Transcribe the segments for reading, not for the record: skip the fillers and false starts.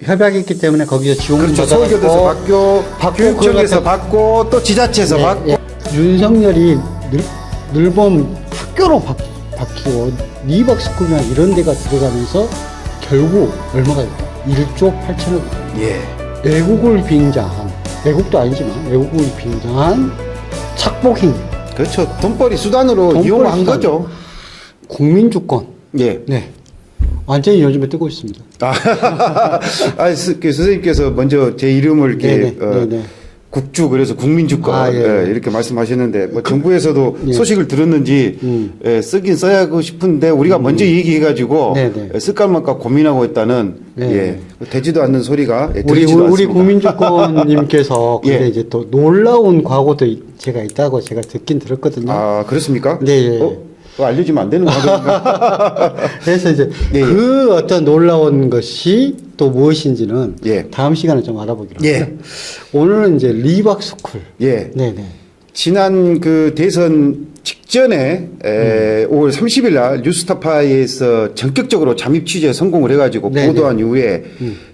협약했기 때문에 거기서 지원을 그렇죠. 받아가지고 서울교도소 받고 교육청에서 받고 또 지자체에서 받고. 윤석열이 늘봄 학교로 바뀌고 리박스쿨이나 이런 데가 들어가면서 결국 얼마가 됐다? 1조 8천억. 예. 외국을 빙자한, 외국도 아니지만 외국을 빙자한 착복행. 그렇죠. 돈벌이 수단으로 이용한 거죠. 국민주권. 예. 네. 완전히 요즘에 뜨고 있습니다. 그 선생님께서 먼저 제 이름을 이렇게 네네, 네네. 국주 그래서 국민주권 예. 이렇게 말씀하셨는데 뭐 정부에서도 예. 소식을 들었는지 쓰긴 써야 하고 싶은데 우리가 먼저 얘기해가지고 네네. 쓸까 말까 고민하고 있다는 네네. 되지도 않는 소리가 우리 들리지도 않습니다. 국민주권님께서 예. 근데 이제 또 놀라운 과거도 제가 있다고 제가 듣긴 들었거든요. 아 그렇습니까? 네. 그거 알려주면 안 되는 거인가? 그래서 이제 네. 그 어떤 놀라운 것이 또 무엇인지는 예. 다음 시간에 좀 알아보기로 예. 하고요. 오늘은 이제 리박스쿨. 예. 네네. 지난 그 대선 직전에 5월 30일 날 뉴스타파에서 전격적으로 잠입 취재 성공을 해가지고 네네. 보도한 이후에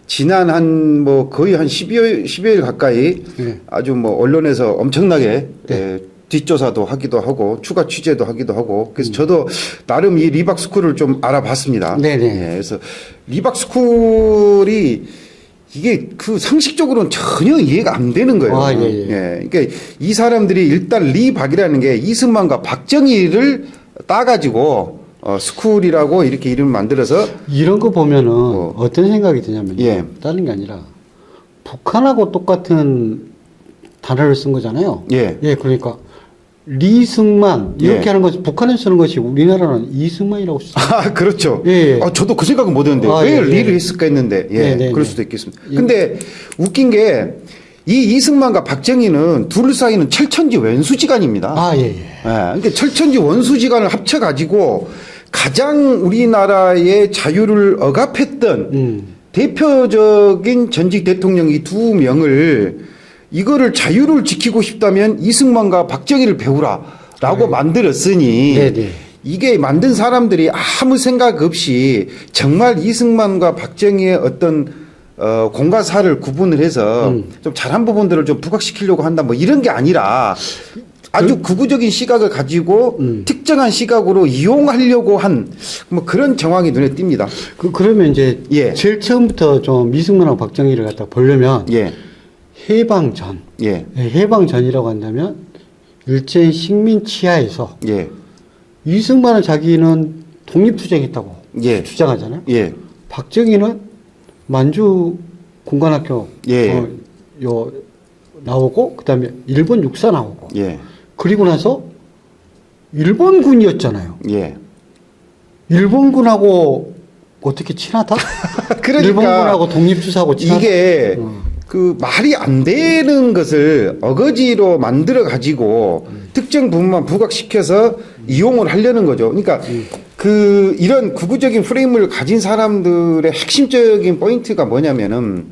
지난 한 뭐 거의 한 10여일 가까이 네. 아주 뭐 언론에서 엄청나게 네. 뒷조사도 하기도 하고 추가 취재도 하기도 하고 그래서 저도 나름 이 리박스쿨을 좀 알아봤습니다. 네네. 예, 그래서 리박스쿨이 이게 그 상식적으로는 전혀 이해가 안 되는 거예요. 아, 예. 그러니까 이 사람들이 일단 리박이라는 게 이승만과 박정희를 따가지고 스쿨이라고 이렇게 이름을 만들어서 이런 거 보면은 어떤 생각이 드냐면요. 예. 다른 게 아니라 북한하고 똑같은 단어를 쓴 거잖아요. 예. 그러니까 리승만 이렇게 예. 하는 것이 북한에 쓰는 것이 우리나라는 이승만이라고 쓰죠. 아, 그렇죠. 예. 저도 그 생각은 못 했는데 왜 예. 리를 했을까 했는데 그럴 수도 있겠습니다. 예. 근데 웃긴 게 이 이승만과 박정희는 둘 사이는 철천지 원수지간입니다. 예. 그러니까 철천지 원수지간을 합쳐가지고 가장 우리나라의 자유를 억압했던 대표적인 전직 대통령 이 두 명을 이거를 자유를 지키고 싶다면 이승만과 박정희를 배우라라고 만들었으니 네네. 이게 만든 사람들이 아무 생각 없이 정말 이승만과 박정희의 어떤 공과 사를 구분을 해서 좀 잘한 부분들을 좀 부각시키려고 한다 뭐 이런 게 아니라 아주 극우적인 시각을 가지고 특정한 시각으로 이용하려고 한 뭐 그런 정황이 눈에 띕니다. 그러면 이제 예. 제일 처음부터 좀 이승만하고 박정희를 갖다 보려면 예. 해방 전, 예. 해방 전이라고 한다면 일제히 식민 치하에서 예. 이승만은 자기는 독립투쟁했다고 예. 주장하잖아요. 예. 박정희는 만주 공관학교 예. 나오고 그다음에 일본 육사 나오고 예. 그리고 나서 일본군이었잖아요. 예. 일본군하고 어떻게 친하다? 그러니까 일본군하고 독립투사하고 친하다? 이게 그 말이 안 되는 것을 어거지로 만들어 가지고 특정 부분만 부각시켜서 이용을 하려는 거죠. 그러니까 그 이런 극우적인 프레임을 가진 사람들의 핵심적인 포인트가 뭐냐면은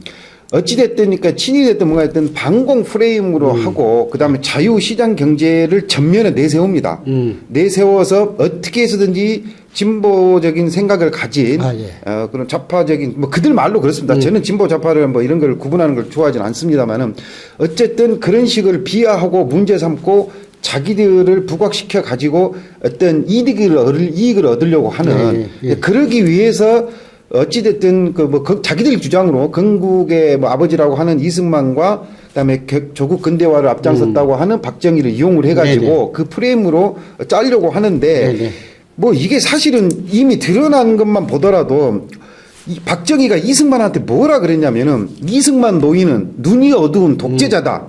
어찌됐든 그러니까 친이 됐든 뭔가 됐든 반공 프레임으로 하고 그다음에 자유시장 경제를 전면에 내세웁니다. 내세워서 어떻게 해서든지 진보적인 생각을 가진 그런 좌파적인 뭐 그들 말로 그렇습니다. 저는 진보 좌파를 뭐 이런 걸 구분하는 걸 좋아하지는 않습니다만은 어쨌든 그런 식을 비하하고 문제 삼고 자기들을 부각시켜 가지고 어떤 이익을 얻으려고 하는 그러기 위해서 어찌됐든 자기들 주장으로 건국의 뭐 아버지라고 하는 이승만과 그다음에 조국 근대화를 앞장섰다고 하는 박정희를 이용을 해가지고 그 프레임으로 짜려고 하는데 뭐 이게 사실은 이미 드러난 것만 보더라도 이 박정희가 이승만한테 뭐라 그랬냐면은 이승만 노인은 눈이 어두운 독재자다.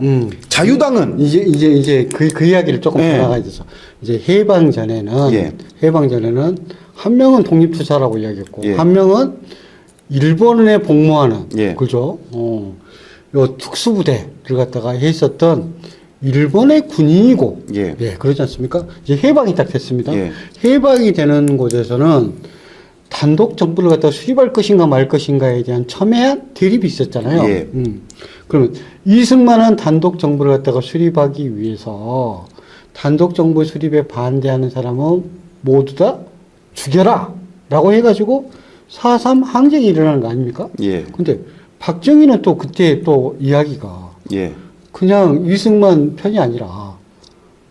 자유당은 이제 그 이야기를 조금 나가야 돼서 이제 해방 전에는 한 명은 독립투사라고 이야기했고 한 명은 일본에 복무하는 그죠? 요 특수부대를 갖다가 했었던 일본의 군인이고 그러지 않습니까? 이제 해방이 딱 됐습니다. 해방이 되는 곳에서는 단독 정부를 갖다가 수립할 것인가 말 것인가에 대한 첨예한 대립이 있었잖아요. 그러면 이승만은 단독 정부를 갖다가 수립하기 위해서 단독 정부 수립에 반대하는 사람은 모두 다 죽여라! 라고 해가지고 4.3 항쟁이 일어나는 거 아닙니까? 근데 박정희는 또 그때 또 이야기가 예. 그냥 이승만 편이 아니라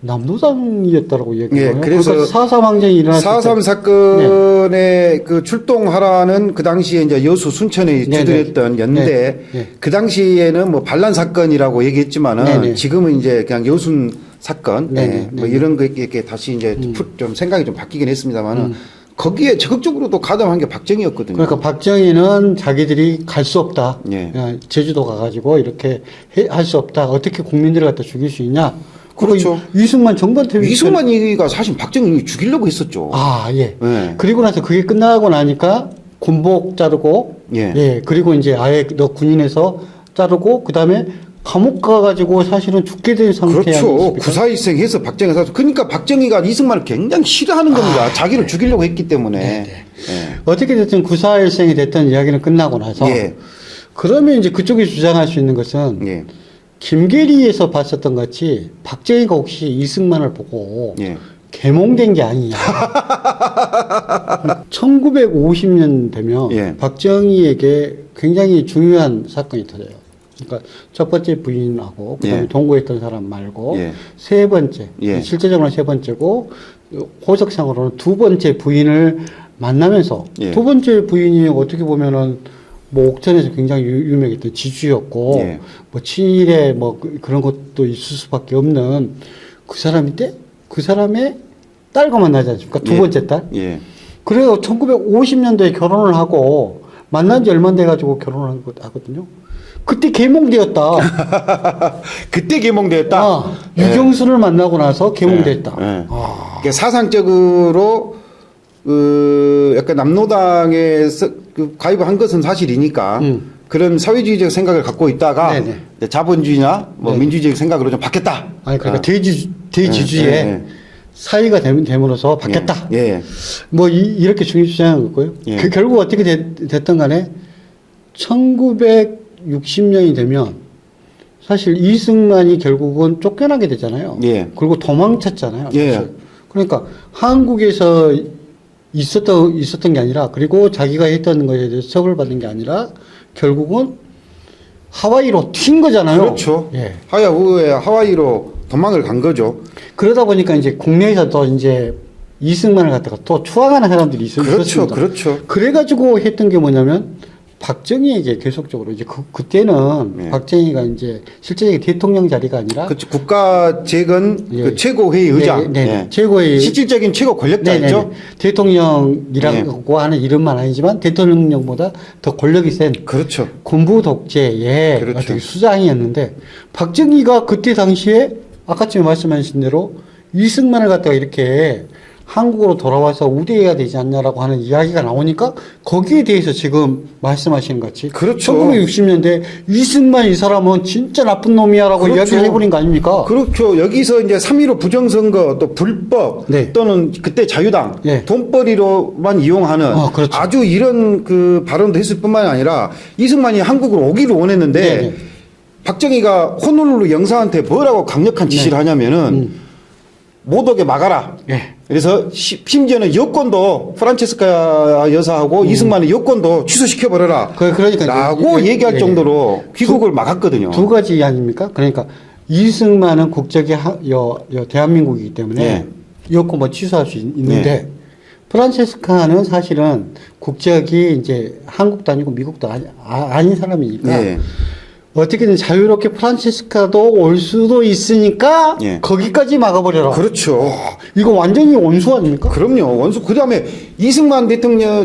남노당이었다라고 얘기해요. 예, 그래서 그러니까 4.3 항쟁이 일어났을 4.3 때 사건에 그 출동하라는 그 당시에 이제 여수 순천에 네네. 주둔했던 연대 네. 그 당시에는 뭐 반란 사건이라고 얘기했지만은 네네. 지금은 이제 그냥 여순 사건 네네. 예, 뭐 네네. 이런 거 이렇게 다시 이제 좀 생각이 좀 바뀌긴 했습니다만은 거기에 적극적으로도 가담한 게 박정희였거든요. 그러니까 박정희는 자기들이 갈 수 없다. 예. 제주도 가가지고 이렇게 할 수 없다. 어떻게 국민들을 갖다 죽일 수 있냐. 그리고 그렇죠. 이승만 정권퇴위. 이승만이가 사실 박정희 죽이려고 했었죠. 아, 예. 예. 그리고 나서 그게 끝나고 나니까 군복 자르고, 예. 그리고 이제 아예 너 군인에서 자르고, 그 다음에 감옥 가가지고 사실은 죽게 된 상태 그렇죠. 아니겠습니까? 구사일생 해서 박정희 사수. 그러니까 박정희가 이승만을 굉장히 싫어하는 겁니다. 자기를 죽이려고 했기 때문에. 예. 어떻게 됐든 구사일생이 됐던 이야기는 끝나고 나서, 예. 그러면 이제 그쪽이 주장할 수 있는 것은 예. 김계리에서 봤었던 것 같이 박정희가 혹시 이승만을 보고 예. 계몽된 게 아니냐. 1950년 되면 예. 박정희에게 굉장히 중요한 사건이 터져요. 그러니까 첫 번째 부인하고 그다음에 예. 동거했던 사람 말고 예. 세 번째, 예. 실제적으로는 세 번째고 호적상으로는 두 번째 부인을 만나면서 예. 두 번째 부인이 어떻게 보면은 뭐 옥천에서 굉장히 유명했던 지주였고 예. 뭐 친일에 뭐 그런 것도 있을 수밖에 없는 그 사람인데 그 사람의 딸과 만나지 않습니까? 두 예. 번째 딸. 예. 그래서 1950년도에 결혼을 하고 만난 지 얼마 안 돼가지고 결혼을 하거든요. 그때 계몽되었다. 그때 계몽되었다. 아, 예. 유경수를 만나고 나서 계몽됐다. 예. 예. 아. 그러니까 사상적으로 그 약간 남노당에서 그 가입을 한 것은 사실이니까 그런 사회주의적 생각을 갖고 있다가 네네. 이제 자본주의나 뭐 네. 민주주의적 생각으로 좀 바뀌었다. 아니 그러니까 아. 대지주의 예, 예. 사이가 됨으로써 바뀌었다. 예. 예. 뭐 이렇게 주장한 거고요. 예. 결국 어떻게 됐든 간에 1960년이 되면 사실 이승만이 결국은 쫓겨나게 되잖아요. 예. 그리고 도망쳤잖아요. 예. 사실. 그러니까 한국에서 있었던 게 아니라 그리고 자기가 했던 것에 대해서 처벌받는 게 아니라 결국은 하와이로 튄 거잖아요. 그렇죠. 예. 하와이로 도망을 간 거죠. 그러다 보니까 이제 국내에서도 이제 이승만을 갖다가 또 추앙하는 사람들이 그렇죠. 있었습니다. 그렇죠. 그래가지고 했던 게 뭐냐면 박정희에게 계속적으로 이제 그때는 네. 박정희가 이제 실제적인 대통령 자리가 아니라 그렇죠. 국가 재건 예. 그 최고회의 의장. 네, 네, 예. 최고의 실질적인 최고 권력자였죠. 대통령이라고 하는 이름만 아니지만 대통령보다 더 권력이 센 그렇죠. 군부 독재의 그렇죠. 어떻게 수장이었는데 박정희가 그때 당시에 아까쯤에 말씀하신 대로 이승만을 갖다가 이렇게 한국으로 돌아와서 우대해야 되지 않냐라고 하는 이야기가 나오니까 거기에 대해서 지금 말씀하시는 것 같이 그렇죠. 1960년대 이승만 이 사람은 진짜 나쁜 놈이야라고 그렇죠. 이야기를 해버린 거 아닙니까? 그렇죠. 여기서 이제 3.15 부정선거 또 불법 네. 또는 그때 자유당 네. 돈벌이로만 이용하는 그렇죠. 아주 이런 그 발언도 했을 뿐만 아니라 이승만이 한국으로 오기를 원했는데 네, 네. 박정희가 호놀룰루 영사한테 뭐라고 강력한 지시를 하냐면은 못 오게 막아라. 예. 그래서 심지어는 여권도 프란체스카 여사하고 이승만의 여권도 취소시켜 버려라. 그러니까 라고 이제 얘기할 예. 정도로 귀국을 막았거든요. 두 가지 아닙니까? 그러니까 이승만은 국적이 대한민국이기 때문에 예. 여권 뭐 취소할 수 있는데 프란체스카는 사실은 국적이 이제 한국도 아니고 미국도 아닌 사람이니까 예. 어떻게든 자유롭게 프란체스카도 올 수도 있으니까 예. 거기까지 막아버려라. 그렇죠. 이거 완전히 원수 아닙니까? 그럼요. 원수. 그 다음에 이승만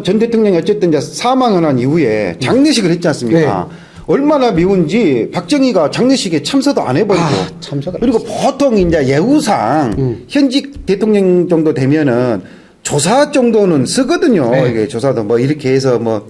전 대통령이 어쨌든 이제 사망을 한 이후에 장례식을 했지 않습니까? 얼마나 미운지 박정희가 장례식에 참석도 안 해버리고. 참석. 그리고 보통 이제 예우상 현직 대통령 정도 되면은 조사 정도는 쓰거든요. 네. 이게 조사도 뭐 이렇게 해서 뭐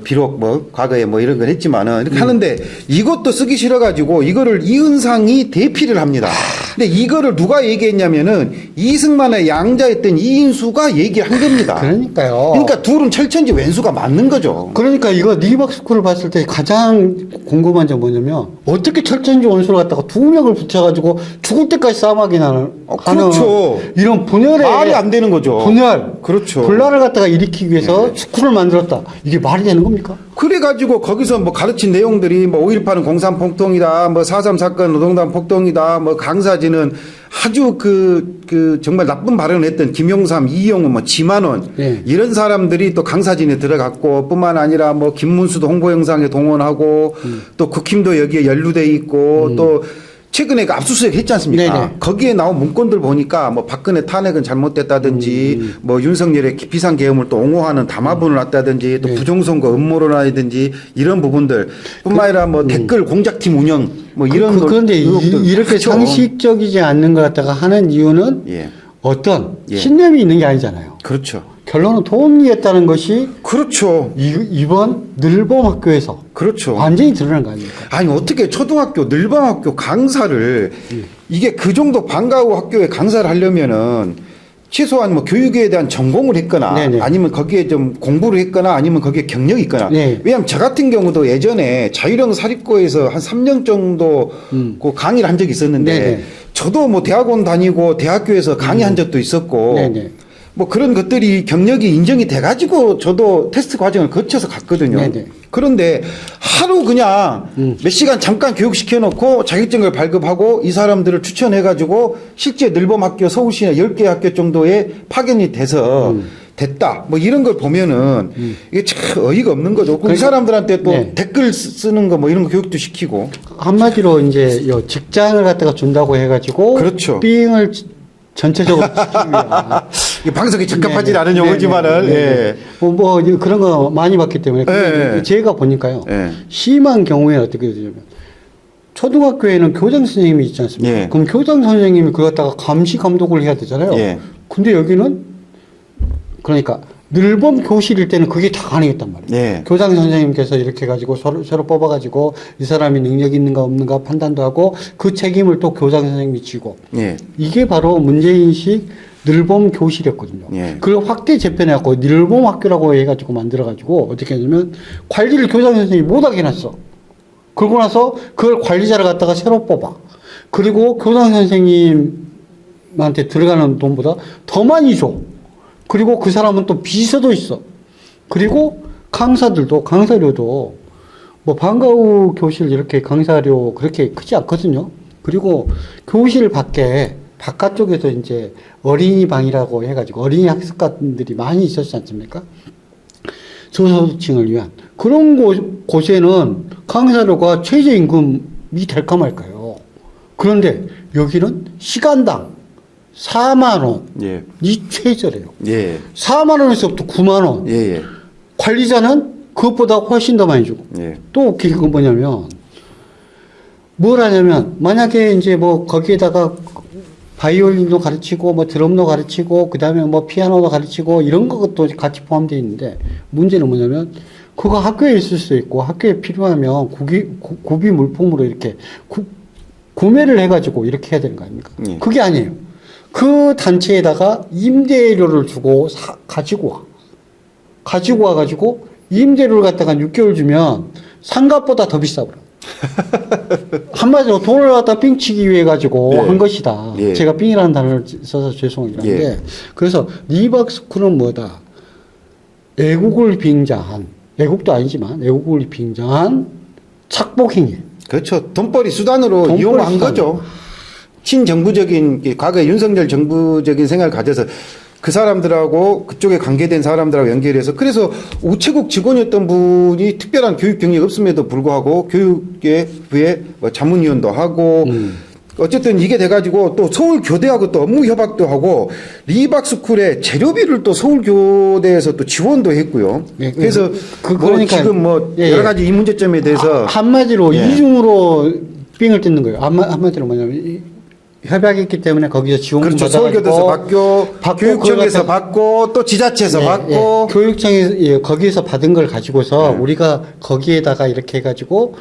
비록 뭐 과거에 뭐 이런 걸 했지만은 이렇게 하는데 이것도 쓰기 싫어가지고 이거를 이은상이 대피를 합니다. 근데 이거를 누가 얘기했냐면은 이승만의 양자였던 이인수가 얘기를 한 겁니다. 그러니까요. 그러니까 둘은 철천지 왼수가 맞는 거죠. 그러니까 이거 리버스쿨을 봤을 때 가장 궁금한 점 뭐냐면 어떻게 철천지 원수를 갖다가 두 명을 붙여가지고 죽을 때까지 싸움하게 하는 그렇죠. 이런 분열의 말이 안 되는 거죠. 분열, 그렇죠. 분란을 갖다가 일으키기 위해서 스쿨을 만들었다. 이게 말이 말이 되는 겁니까? 그래가지고 거기서 뭐 가르친 내용들이 뭐 5.18은 공산 폭동이다, 뭐 4.3 사건 노동당 폭동이다, 뭐 강사진은 아주 정말 나쁜 발언을 했던 김용삼, 이영우, 뭐 지만원 네. 이런 사람들이 또 강사진에 들어갔고 뿐만 아니라 뭐 김문수도 홍보 영상에 동원하고 또 국힘도 여기에 연루돼 있고 또 최근에 그 압수수색 했지 않습니까? 네네. 거기에 나온 문건들 보니까 뭐 박근혜 탄핵은 잘못됐다든지 뭐 윤석열의 비상계엄을 또 옹호하는 담화문을 놨다든지 또 네. 부정선거 음모론이라든지 이런 부분들 뿐만 아니라 뭐 댓글 공작팀 운영 뭐 이런 그런데 의혹들 이렇게 그렇죠. 상식적이지 않는 것 갖다가 하는 이유는 예. 어떤 예. 신념이 있는 게 아니잖아요. 그렇죠. 결론은 돈이었다는 것이 그렇죠. 이번 늘봄 학교에서 그렇죠. 완전히 드러난 거 아닙니까? 아니 어떻게 초등학교 늘방학교 강사를 이게 그 정도 방과 후 학교에 강사를 하려면은 최소한 뭐 교육에 대한 전공을 했거나 네네. 아니면 거기에 좀 공부를 했거나 아니면 거기에 경력이 있거나 네. 왜냐하면 저 같은 경우도 예전에 자유형 사립고에서 한 3년 정도 그 강의를 한 적이 있었는데 네네. 저도 뭐 대학원 다니고 대학교에서 강의한 적도 있었고 네네. 뭐 그런 것들이 경력이 인정이 돼가지고 저도 테스트 과정을 거쳐서 갔거든요. 네네. 그런데 하루 그냥 몇 시간 잠깐 교육시켜놓고 자격증을 발급하고 이 사람들을 추천해가지고 실제 늘봄학교 서울시내 10개 학교 정도에 파견이 돼서 됐다. 뭐 이런 걸 보면은 이게 참 어이가 없는 거죠. 이 사람들한테 또 네. 댓글 쓰는 거 뭐 이런 거 교육도 시키고. 한마디로 이제 요 직장을 갖다가 준다고 해가지고 그렇죠. 삥을 전체적으로 치기 위한 이게 방송에 적합하지 네네. 않은 용어지만은 네네. 예. 뭐 그런 거 많이 봤기 때문에 근데 예. 제가 보니까요 예. 심한 경우에 어떻게 되냐면 초등학교에는 교장 선생님이 있지 않습니까? 예. 그럼 교장 선생님이 그거 갖다가 감시 감독을 해야 되잖아요. 예. 근데 여기는 그러니까 늘봄 교실일 때는 그게 다 가능했단 말이에요. 예. 교장 선생님께서 이렇게 가지고 서로 뽑아가지고 이 사람이 능력이 있는가 없는가 판단도 하고 그 책임을 또 교장 선생님이 지고 예. 이게 바로 문제인식 늘봄 교실이었거든요. 예. 그걸 확대 재편해갖고 늘봄 학교라고 해가지고 만들어가지고 어떻게 하냐면 관리를 교장 선생님이 못하게 해놨어. 그러고 나서 그걸 관리자를 갖다가 새로 뽑아. 그리고 교장 선생님한테 들어가는 돈보다 더 많이 줘. 그리고 그 사람은 또 비서도 있어. 그리고 강사료도 뭐 방과 후 교실 이렇게 강사료 그렇게 크지 않거든요. 그리고 교실 밖에 바깥쪽에서 이제 어린이방이라고 해가지고 어린이 학습관들이 많이 있었지 않습니까? 저소득층을 위한 그런 곳에는 강사료가 최저임금이 될까 말까요. 그런데 여기는 시간당 4만 원이 예. 최저래요. 예. 4만 원에서부터 9만 원. 예. 예. 관리자는 그것보다 훨씬 더 많이 주고. 예. 또 웃긴 건 뭐냐면 뭘 하냐면 만약에 이제 뭐 거기에다가 바이올린도 가르치고 뭐 드럼도 가르치고 그다음에 뭐 피아노도 가르치고 이런 것도 같이 포함되어 있는데 문제는 뭐냐면 그거 학교에 있을 수 있고 학교에 필요하면 구비 물품으로 이렇게 구매를 해가지고 이렇게 해야 되는 거 아닙니까? 예. 그게 아니에요. 그 단체에다가 임대료를 주고 가지고 와가지고 임대료를 갖다가 6개월 주면 상가보다 더 비싸버려. 한마디로 돈을 갖다 삥치기 위해 가지고 예. 한 것이다. 예. 제가 삥이라는 단어를 써서 죄송한데 예. 그래서 리박스쿨은 뭐다? 애국을 빙자한 애국도 아니지만 애국을 빙자한 착복행위. 그렇죠. 돈벌이 수단으로 돈벌이 이용한 수단. 거죠. 친정부적인 과거에 윤석열 정부적인 생각을 가져서 그 사람들하고 그쪽에 관계된 사람들하고 연결해서 그래서 우체국 직원이었던 분이 특별한 교육 경력이 없음에도 불구하고 교육부에 뭐 자문위원도 하고 어쨌든 이게 돼가지고 또 서울교대하고 또 업무 협약도 하고 리박스쿨에 재료비를 또 서울교대에서 또 지원도 했고요. 예, 그래서 뭐 그러니까 지금 뭐 예, 여러 가지 이 문제점에 대해서 한마디로 예. 이중으로 삥을 뜯는 거예요. 한마디로 뭐냐면 협약했기 때문에 거기서 지원금 그렇죠. 받아가지고 서울교대에서 받고 교육청에서 받고 또 지자체에서 예, 받고 예. 교육청에서 거기에서 받은 걸 가지고서 우리가 거기에다가 이렇게 해가지고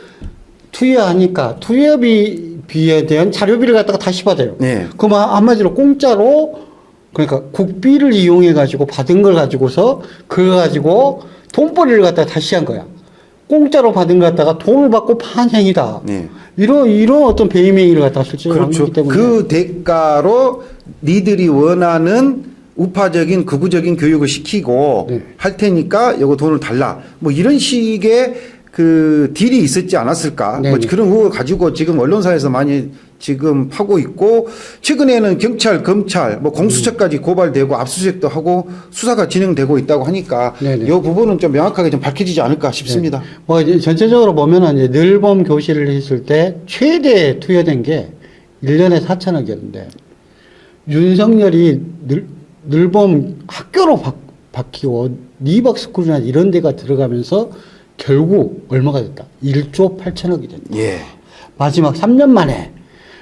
투여하니까 투여비에 대한 자료비를 갖다가 다시 받아요. 네. 그럼 한마디로 공짜로 그러니까 국비를 이용해 가지고 받은 걸 가지고서 그거 가지고 돈벌이를 갖다가 다시 한 거야. 공짜로 받은 걸 갖다가 돈을 받고 판 행위다. 네. 이런 어떤 배임 행위를 갖다가 실제로 한 그렇죠. 거기 때문에 그 대가로 니들이 원하는 우파적인 극우적인 교육을 시키고 네. 할 테니까 요거 돈을 달라. 뭐 이런 식의 그 딜이 있었지 않았을까? 네, 뭐 네. 그런 의혹을 가지고 지금 언론사에서 많이 지금 파고 있고 최근에는 경찰, 검찰, 뭐 공수처까지 고발되고 압수수색도 하고 수사가 진행되고 있다고 하니까 네, 네. 이 부분은 좀 명확하게 좀 밝혀지지 않을까 싶습니다. 뭐 이제 전체적으로 보면은 이제 늘봄 교실을 했을 때 최대 투여된 게 1년에 4천억이었는데 윤석열이 늘봄 학교로 바뀌고 리박스쿨이나 이런 데가 들어가면서 결국 얼마가 됐다? 1조 8천억이 됐다. 예. 마지막 3년 만에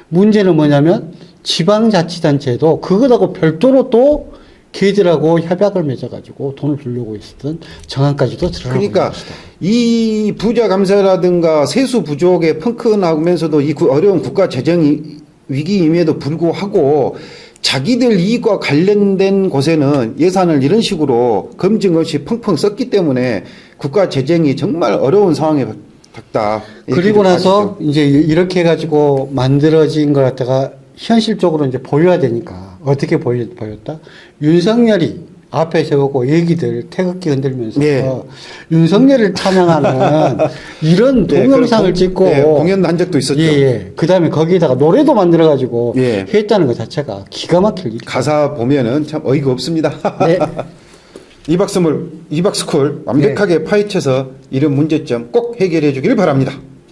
문제는 뭐냐면 지방자치단체도 그것하고 별도로 또 걔들하고 협약을 맺어가지고 돈을 주려고 있었던 정황까지도 드러나고 그러니까 있는 것이다. 이 부자 감사라든가 세수 부족에 펑크나면서도 이 어려운 국가 재정 위기임에도 불구하고 자기들 이익과 관련된 곳에는 예산을 이런 식으로 검증 없이 펑펑 썼기 때문에 국가 재정이 정말 어려운 상황에 닥다. 그리고 나서 이제 이렇게 해가지고 만들어진 걸 갖다가 현실적으로 이제 보여야 되니까 어떻게 보였다? 윤석열이 앞에 세우고 얘기들 태극기 흔들면서 예. 윤석열을 찬양하는 이런 동영상을 찍고 공연도 한 적도 있었죠. 예. 그다음에 거기에다가 노래도 만들어가지고 예. 했다는 것 자체가 기가 막힐 일. 가사 보면은 참 어이가 없습니다. 네. 이박스쿨 완벽하게 파헤쳐서 이런 문제점 꼭 해결해 주길 바랍니다.